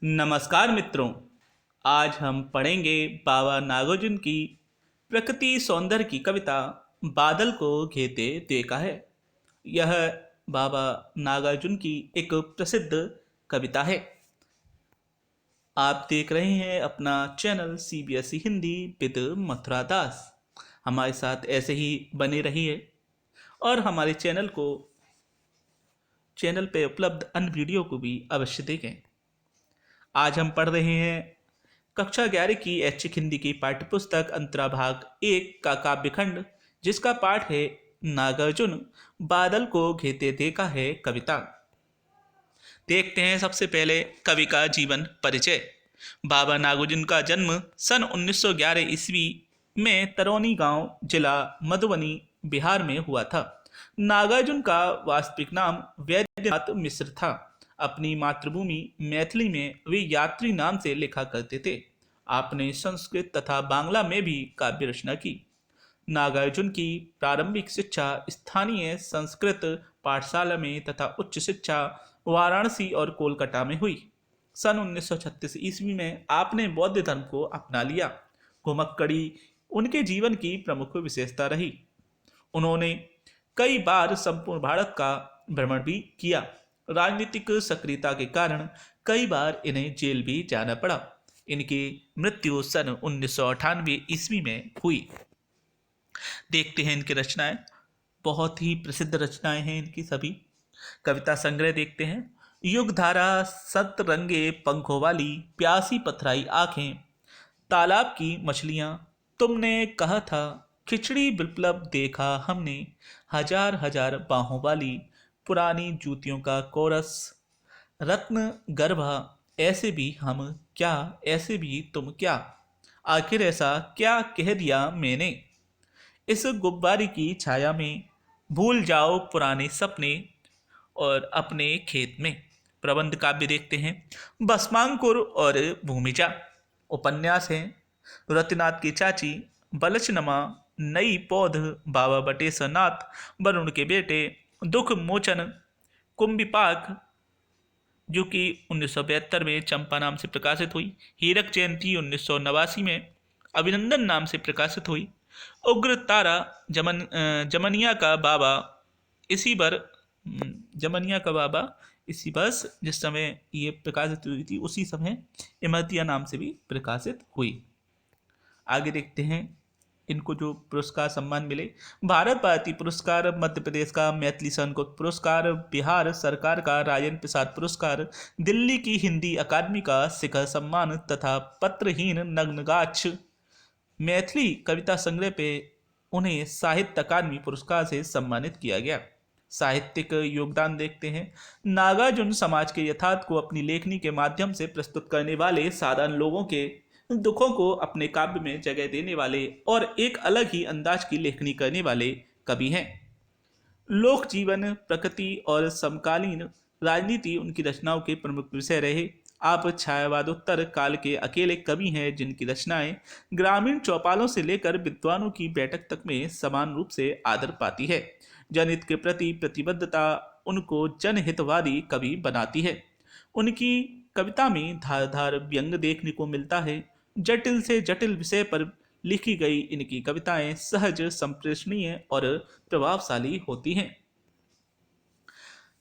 नमस्कार मित्रों। आज हम पढ़ेंगे बाबा नागार्जुन की प्रकृति सौंदर्य की कविता बादल को घेते देखा है। यह बाबा नागार्जुन की एक प्रसिद्ध कविता है। आप देख रहे हैं अपना channel CBSE Hindi with Mathura Das. हमारे साथ ऐसे ही बने रहिए और हमारे चैनल पे उपलब्ध अन्य वीडियो को भी अवश्य देखें। आज हम पढ़ रहे हैं कक्षा 11 की ऐच्छिक हिंदी की पाठ्यपुस्तक अंतरा भाग 1 का काव्यखंड, जिसका पाठ है नागार्जुन बादल को घेते देखा है कविता। देखते हैं सबसे पहले कवि का जीवन परिचय। बाबा नागार्जुन का जन्म सन 1911 ईस्वी में तरौनी गांव, जिला मधुबनी, बिहार में हुआ था। नागार्जुन का वास्तविक नाम वैद्यनाथ मिश्र था। अपनी मातृभूमि मैथिली में वे यात्री नाम से लिखा करते थे। आपने संस्कृत तथा बांग्ला में भी काव्य रचना की। नागार्जुन की प्रारंभिक शिक्षा स्थानीय संस्कृत पाठशाला में तथा उच्च शिक्षा वाराणसी और कोलकाता में हुई। सन 1936 ईस्वी में आपने बौद्ध धर्म को अपना लिया। घुमक्कड़ी उनके जीवन की प्रमुख विशेषता रही। उन्होंने कई बार संपूर्ण भारत का भ्रमण भी किया। राजनीतिक सक्रियता के कारण कई बार इन्हें जेल भी जाना पड़ा। इनकी मृत्यु सन 1998 ईस्वी में हुई। देखते हैं इनकी रचनाएं। बहुत ही प्रसिद्ध रचनाएं हैं इनकी सभी। कविता संग्रह देखते हैं। युग धारा, सतरंगे पंखों वाली, प्यासी पथराई आंखें, तालाब की मछलियां, तुमने कहा था, खिचड़ी विप्लव देखा हमने, हजार हजार बाहों वाली, पुरानी जूतियों का कोरस, रत्न गर्भा, ऐसे भी हम क्या, ऐसे भी तुम क्या, आखिर ऐसा क्या कह दिया मैंने, इस गुब्बारे की छाया में भूल जाओ पुराने सपने और अपने खेत में। प्रबंध काव्य देखते हैं। भस्मांकुर और भूमिजा उपन्यास हैं। रतिनाथ की चाची, बलचनमा, नई पौध, बाबा बटेश्वर नाथ, वरुण के बेटे, दुख मोचन, कुंभिपाक, जो कि 1972 में चंपा नाम से प्रकाशित हुई। हीरक जयंती 1989 में अभिनंदन नाम से प्रकाशित हुई। उग्र तारा, जमनिया का बाबा, इसी बर जमनिया का बाबा इसी बस जिस समय ये प्रकाशित हुई थी उसी समय इमरतिया नाम से भी प्रकाशित हुई। आगे देखते हैं इनको जो पुरस्कार सम्मान मिले। भारत भारती पुरस्कार, मध्य प्रदेश का मैथिली संस्कृत पुरस्कार, बिहार सरकार का राजेंद्र प्रसाद पुरस्कार, दिल्ली की हिंदी अकादमी का शिखर सम्मान तथा पत्रहीन नग्नगाछ मैथिली कविता संग्रह पे उन्हें साहित्य अकादमी पुरस्कार से सम्मानित किया गया। साहित्यिक योगदान देखते हैं। नागार्जुन समाज के यथार्थ को अपनी लेखनी के माध्यम से प्रस्तुत करने वाले, साधारण लोगों के दुखों को अपने काव्य में जगह देने वाले और एक अलग ही अंदाज की लेखनी करने वाले कवि हैं। लोक जीवन, प्रकृति और समकालीन राजनीति उनकी रचनाओं के प्रमुख विषय रहे। आप छायावादोत्तर काल के अकेले कवि हैं जिनकी रचनाएं ग्रामीण चौपालों से लेकर विद्वानों की बैठक तक में समान रूप से आदर पाती है। जनहित के प्रति प्रतिबद्धता उनको जनहितवादी कवि बनाती है। उनकी कविता में धारदार व्यंग देखने को मिलता है। जटिल से जटिल विषय पर लिखी गई इनकी कविताएं सहज, संप्रेषणीय और प्रभावशाली होती हैं।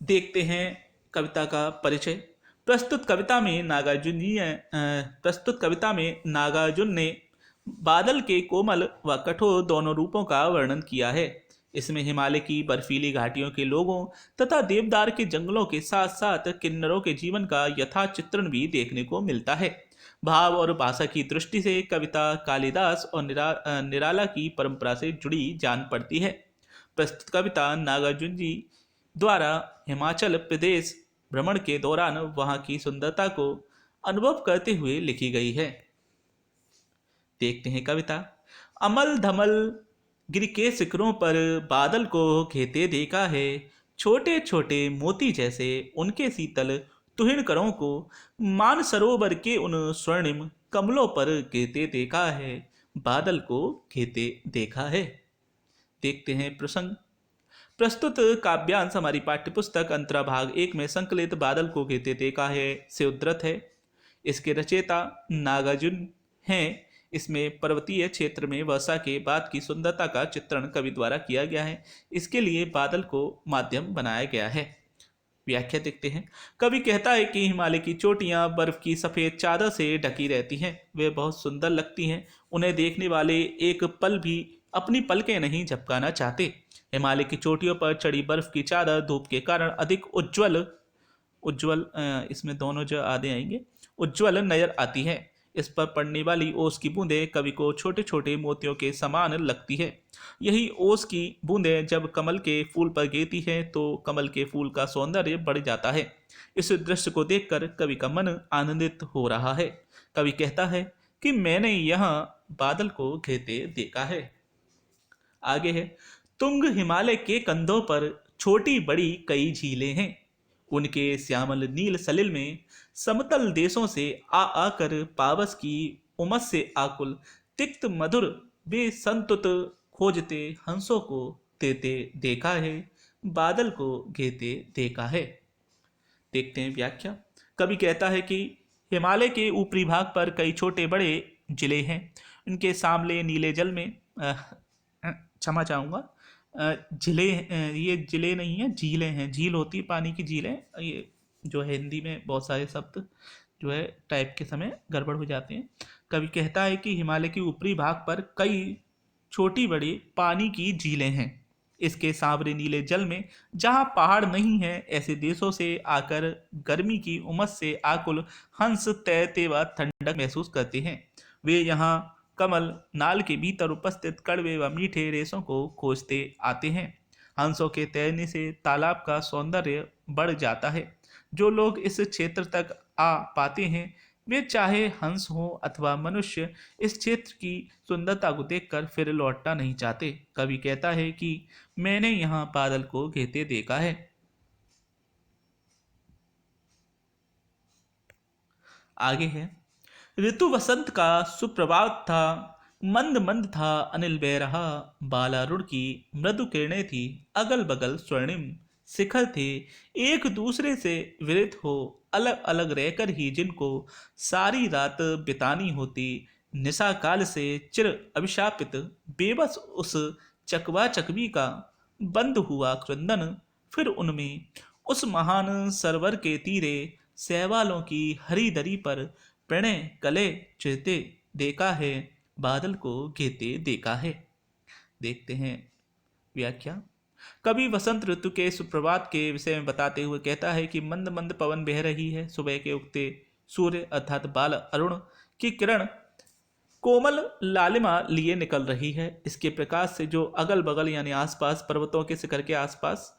देखते हैं कविता का परिचय। प्रस्तुत कविता में नागार्जुन ने बादल के कोमल व कठोर दोनों रूपों का वर्णन किया है। इसमें हिमालय की बर्फीली घाटियों के लोगों तथा देवदार के जंगलों के साथ साथ किन्नरों के जीवन का यथार्थ चित्रण भी देखने को मिलता है। भाव और भाषा की दृष्टि से कविता कालिदास और निराला की परंपरा से जुड़ी जान पड़ती है। प्रस्तुत कविता नागार्जुन जी द्वारा हिमाचल प्रदेश भ्रमण के दौरान वहां की सुंदरता को अनुभव करते हुए लिखी गई है। देखते हैं कविता। अमल धमल गिर के शिखरों पर बादल को घेते देखा है, छोटे छोटे मोती जैसे उनके शीतल तुहिन करों को मान सरोवर के उन स्वर्णिम कमलों पर घेते देखा है, बादल को घेते देखा है। देखते हैं प्रसंग। प्रस्तुत काव्यांश हमारी पाठ्यपुस्तक अंतरा भाग 1 में संकलित बादल को घेते देखा है से उद्धृत है। इसके रचयिता नागार्जुन हैं। इसमें पर्वतीय क्षेत्र में वर्षा के बाद की सुंदरता का चित्रण कवि द्वारा किया गया है। इसके लिए बादल को माध्यम बनाया गया है। व्याख्या देखते हैं। कवि कहता है कि हिमालय की चोटियां बर्फ की सफेद चादर से ढकी रहती हैं। वे बहुत सुंदर लगती हैं। उन्हें देखने वाले एक पल भी अपनी पलकें नहीं झपकाना चाहते। हिमालय की चोटियों पर चढ़ी बर्फ की चादर धूप के कारण अधिक उज्जवल उज्जवल इसमें दोनों जो आधे आएंगे, उज्जवल नजर आती है। इस पर पड़ने वाली ओस की बूंदें कवि को छोटे छोटे मोतियों के समान लगती है। यही ओस की बूंदें जब कमल के फूल पर गिरती हैं तो कमल के फूल का सौंदर्य बढ़ जाता है। इस दृश्य को देखकर कवि का मन आनंदित हो रहा है। कवि कहता है कि मैंने यहाँ बादल को घेरते देखा है। आगे है, तुंग हिमालय के कंधों पर छोटी बड़ी कई झीलें हैं। उनके श्यामल नील सलिल में समतल देशों से आ आकर पावस की उमस से आकुल तिक्त मधुर वे संतुत खोजते हंसों को देते देखा है, बादल को घेते देखा है। देखते हैं व्याख्या। कवि कहता है कि हिमालय के ऊपरी भाग पर कई छोटे बड़े जिले हैं। उनके सामने नीले जल में क्षमा चाहूँगा, जिले ये जिले नहीं है, झीलें हैं। झील होती है पानी की झीलें। ये जो है हिंदी में बहुत सारे शब्द जो है टाइप के समय गड़बड़ हो जाते हैं। कवि कहता है कि हिमालय के ऊपरी भाग पर कई छोटी बड़ी पानी की झीलें हैं। इसके सांवरे नीले जल में जहाँ पहाड़ नहीं है, ऐसे देशों से आकर गर्मी की उमस से आकुल हंस तैरते व ठंडक महसूस करते हैं। वे यहाँ कमल नाल के भीतर उपस्थित कड़वे व मीठे रेशों को खोजते आते हैं। हंसों के तैरने से तालाब का सौंदर्य बढ़ जाता है। जो लोग इस क्षेत्र तक आ पाते हैं, वे चाहे हंस हो अथवा मनुष्य, इस क्षेत्र की सुंदरता को देखकर फिर लौटना नहीं चाहते। कवि कहता है कि मैंने यहाँ बादल को घेरते देखा है। आगे है, ऋतु वसंत का सुप्रभात था, मंद मंद था अनिल बह रहा, बालारुण की मृदु किरणें थी, अगल बगल स्वर्णिम शिखर थे, एक दूसरे से विरत हो अलग अलग रहकर ही जिनको सारी रात बितानी होती, निशा काल से चिर अभिशापित बेबस उस चकवा चकवी का बंद हुआ क्रंदन, फिर उनमें उस महान सरोवर के तीरे सहवालों की हरी दरी पर प्रणय कले चिरते देखा है, बादल को घेते देखा है। देखते हैं व्याख्या। कवि वसंत ऋतु के सुप्रभात के विषय में बताते हुए कहता है कि मंद मंद पवन बह रही है। सुबह के उगते सूर्य अर्थात बाल अरुण की किरण कोमल लालिमा लिए निकल रही है। इसके प्रकाश से जो अगल बगल यानी आसपास पर्वतों के शिखर के आसपास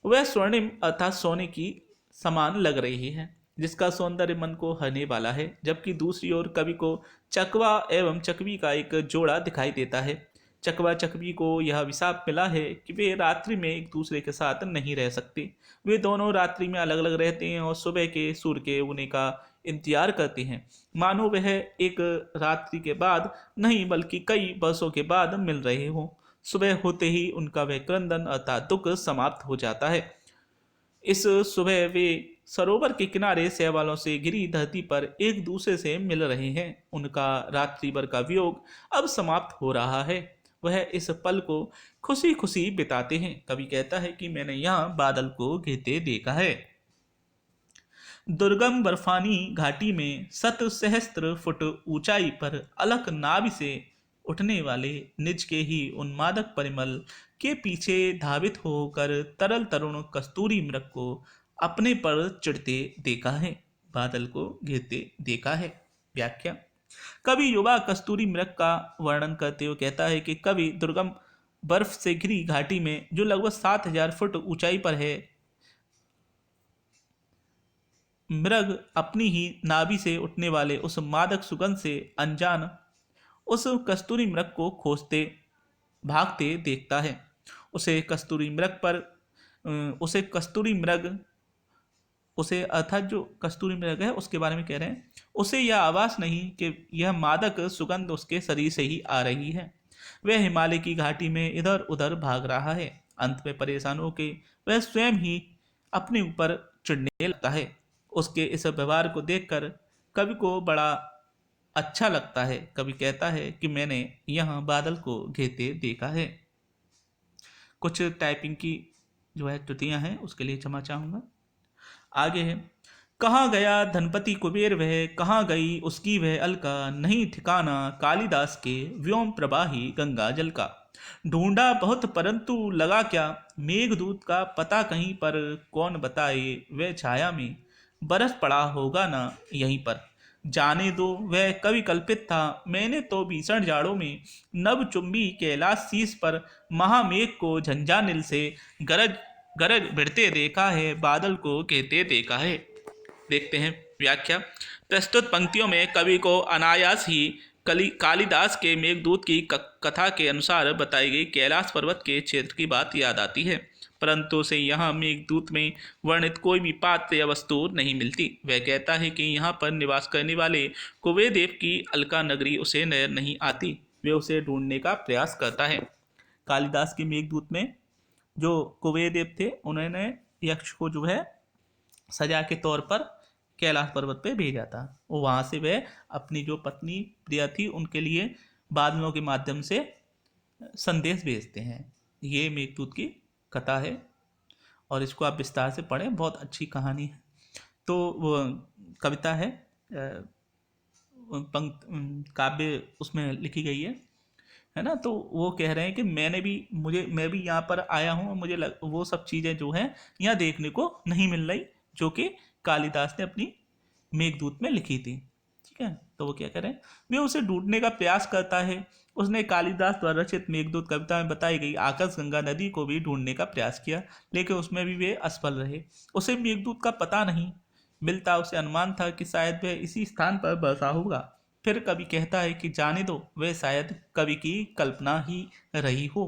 वह स्वर्णिम अर्थात सोने की समान लग रही है, जिसका सौंदर्य मन को हरने वाला है। जबकि दूसरी ओर कवि को चकवा एवं चकवी का एक जोड़ा दिखाई देता है। चकवा चकवी को यह अभिशाप मिला है कि वे रात्रि में एक दूसरे के साथ नहीं रह सकते। वे दोनों रात्रि में अलग अलग रहते हैं और सुबह के सूर्य के उगने का इंतजार करते हैं, मानो वह एक रात्रि के बाद नहीं बल्कि कई वर्षों के बाद मिल रहे हों। सुबह होते ही उनका वह क्रंदन अर्थात दुख समाप्त हो जाता है। इस सुबह वे सरोवर के किनारे सहवालों से घिरी धरती पर एक दूसरे से मिल रहे हैं। उनका रात्रि भर का वियोग अब समाप्त हो रहा है। वह इस पल को खुशी खुशी बिताते हैं। कवि कहता है कि मैंने यहाँ बादल को घेरते देखा है। दुर्गम बर्फानी घाटी में शत सहस्त्र फुट ऊंचाई पर अलख नाभि से उठने वाले निज के ही उन्मादक परिमल के पीछे धावित होकर तरल तरुण कस्तूरी मृग को अपने पर चिढ़ते देखा है, बादल को घेरते देखा है। व्याख्या। कवि युवा कस्तूरी मृग का वर्णन करते हुए कहता है कि कवि दुर्गम बर्फ से घिरी घाटी में जो लगभग 7000 फुट ऊंचाई पर है, मृग अपनी ही नाभि से उठने वाले उस मादक सुगंध से अनजान उस कस्तूरी मृग को खोजते भागते देखता है। उसे कस्तूरी मृग पर उसे कस्तूरी मृग उसे अर्थात जो कस्तूरी मृग है उसके बारे में कह रहे हैं, उसे यह आभास नहीं कि यह मादक सुगंध उसके शरीर से ही आ रही है। वह हिमालय की घाटी में इधर उधर भाग रहा है। अंत में परेशान होकर वह स्वयं ही अपने ऊपर चिढ़ने लगता है। उसके इस व्यवहार को देखकर कवि को बड़ा अच्छा लगता है। कवि कहता है कि मैंने यहाँ बादल को घेते देखा है। कुछ टाइपिंग की जो है त्रुटियां हैं, उसके लिए क्षमा चाहूँगा। आगे है, कहाँ गया धनपति कुबेर वह, कहाँ गई उसकी वह अलका, नहीं ठिकाना कालिदास के व्योम प्रवाही गंगा जल का। ढूंढा बहुत परंतु लगा क्या, मेघदूत का पता कहीं पर, कौन बताए वह छाया में बरस पड़ा होगा ना यहीं पर। जाने दो वह कवि कल्पित था, मैंने तो भीषण जाड़ों में नभ चुंबी कैलाश शीस पर महामेघ को झंझानिल से गरज गरज भिड़ते देखा है, बादल को कहते देखा है। देखते हैं व्याख्या। प्रस्तुत पंक्तियों में कवि को अनायास ही कालिदास के मेघदूत की कथा के अनुसार बताई गई कैलाश पर्वत के क्षेत्र की बात याद आती है, परंतु उसे यहाँ मेघदूत में वर्णित कोई भी पात्र या वस्तु नहीं मिलती। वह कहता है कि यहाँ पर निवास करने वाले कुबेर देव की अलका नगरी उसे नजर नहीं आती। वे उसे ढूंढने का प्रयास करता है। कालिदास के मेघदूत में जो कुबेर देव थे, उन्होंने यक्ष को जो है सजा के तौर पर कैलाश पर्वत पे भेजा था। वो वहाँ से वह अपनी जो पत्नी प्रिया थी उनके लिए बादलों के माध्यम से संदेश भेजते हैं। ये मेघदूत की कथा है और इसको आप विस्तार से पढ़ें, बहुत अच्छी कहानी है। तो वो कविता है, काव्य उसमें लिखी गई है ना। तो वो कह रहे हैं कि मैं भी यहाँ पर आया हूँ, वो सब चीज़ें जो हैं यहाँ देखने को नहीं मिल रही जो कि कालिदास ने अपनी मेघदूत में लिखी थी। ठीक है, तो वो क्या करें, वे उसे ढूंढने का प्रयास करता है। उसने कालिदास द्वारा रचित मेघदूत कविता में बताई गई आकाश गंगा नदी को भी ढूंढने का प्रयास किया, लेकिन उसमें भी वे असफल रहे। उसे मेघदूत का पता नहीं मिलता। उसे अनुमान था कि शायद वह इसी स्थान पर बसा होगा। फिर कवि कहता है कि जाने दो, वह शायद कवि की कल्पना ही रही हो।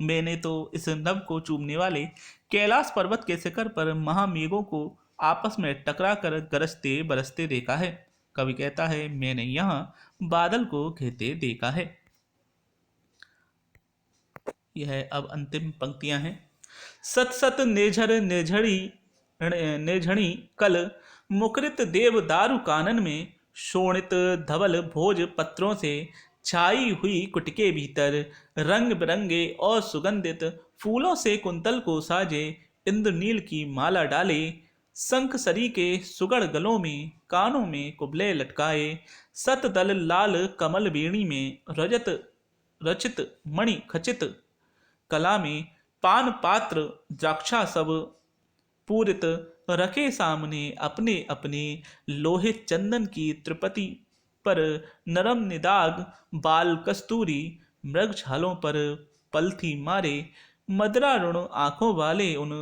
मैंने तो इस नभ को चूमने वाले कैलाश पर्वत के शिखर पर महामेघों को आपस में टकरा कर गरजते बरसते देखा है। कवि कहता है मैंने यहाँ बादल को घेते देखा है। यह अब अंतिम पंक्तियां हैं। सत सत निर्झर निर्झणी कल मुकरित देव दारु कानन में, शोणित धवल भोज पत्रों से छाई हुई कुटके भीतर, रंग बिरंगे और सुगंधित फूलों से कुंतल को साजे, इंद्रनील की माला डाले, शंख सरी के सुगढ़ गलों में, कानों में कुबले लटकाए, सतदल लाल कमल बेणी में, रजत रचित मणि खचित कला में, पान पात्र द्राक्षा सब पूरित रखे सामने, अपने अपने लोहित चंदन की त्रिपति पर नरम निदाग बाल कस्तूरी, मृग छालों पर पलथी मारे, मदरा ऋण आंखों वाले उन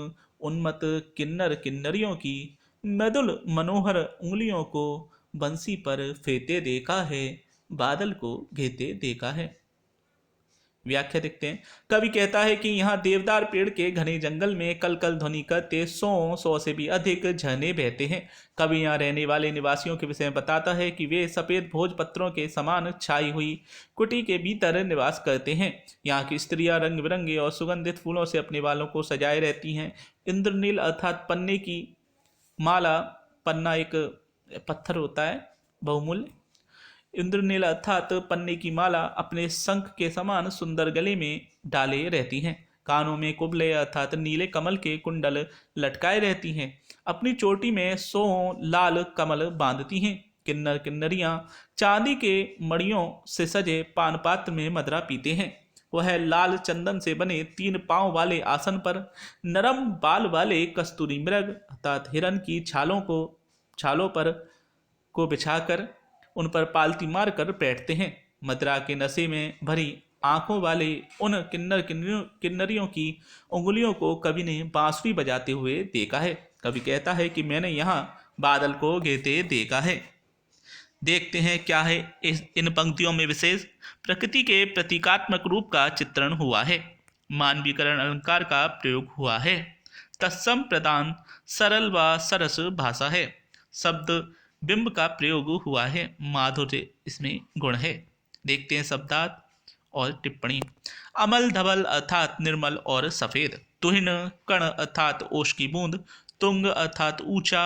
उन्मत्त किन्नर किन्नरियों की मृदुल मनोहर उंगलियों को बंसी पर फेंते देखा है, बादल को घेते देखा है। व्याख्या देखते हैं। कवि कहता है कि यहाँ देवदार पेड़ के घने जंगल में कल कल ध्वनि करते 100 से भी अधिक झरने बहते हैं। कवि यहाँ रहने वाले निवासियों के विषय में बताता है कि वे सफेद भोजपत्रों के समान छाई हुई कुटी के भीतर निवास करते हैं। यहाँ की स्त्रियां रंग बिरंगे और सुगंधित फूलों से अपने बालों को सजाए रहती हैं। इंद्रनील अर्थात पन्ने की माला, पन्ना एक पत्थर होता है बहुमूल्य, इंद्रनील अर्थात पन्ने की माला अपने शंख के समान सुंदर गले में डाले रहती हैं। कानों में कुबले अर्थात नीले कमल के कुंडल लटकाए रहती हैं। अपनी चोटी में 100 लाल कमल बांधती हैं। किन्नर किन्नरियां चांदी के मड़ियों से सजे पान पात्र में मदरा पीते हैं। वह लाल चंदन से बने 3 पांव वाले आसन पर नरम बाल वाले कस्तूरी मृग अर्थात हिरन की छालों पर को बिछाकर उन पर पालती मार कर बैठते हैं। मदरा के नशे में भरी आंखों वाले उन किन्नरियों की उंगलियों को कवि ने बांसुरी बजाते हुए देखा है। कवि कहता है कि मैंने यहाँ बादल को घेते देखा है। देखते हैं क्या है इन पंक्तियों में विशेष। प्रकृति के प्रतीकात्मक रूप का चित्रण हुआ है। मानवीकरण अलंकार का प्रयोग हुआ है। तत्सम प्रदान सरल व सरस भाषा है। शब्द बिंब का प्रयोग हुआ है। माधुर्य इसमें गुण है। देखते हैं शब्दार्थ और टिप्पणी। अमल धवल अर्थात निर्मल और सफेद। तुहिन कण अर्थात ओश की बूंद। तुंग अर्थात ऊंचा।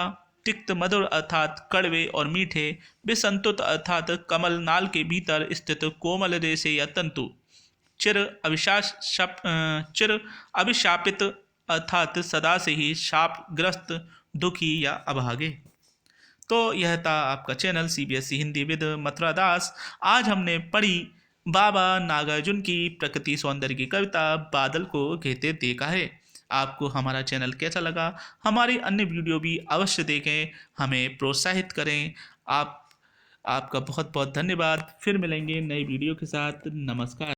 तिक्त मधुर अर्थात कड़वे और मीठे, विसंतुत अर्थात कमल नाल के भीतर स्थित कोमल रेशे या तंतु, चिर अभिशापित अर्थात सदा से ही शापग्रस्त, दुखी या अभागे। तो यह था आपका channel CBSE Hindi with Mathura Das. आज हमने पढ़ी बाबा नागार्जुन की प्रकृति सौंदर्य की कविता बादल को घेते देखा है। आपको हमारा चैनल कैसा लगा? हमारी अन्य वीडियो भी अवश्य देखें, हमें प्रोत्साहित करें। आपका बहुत बहुत धन्यवाद। फिर मिलेंगे नई वीडियो के साथ। नमस्कार।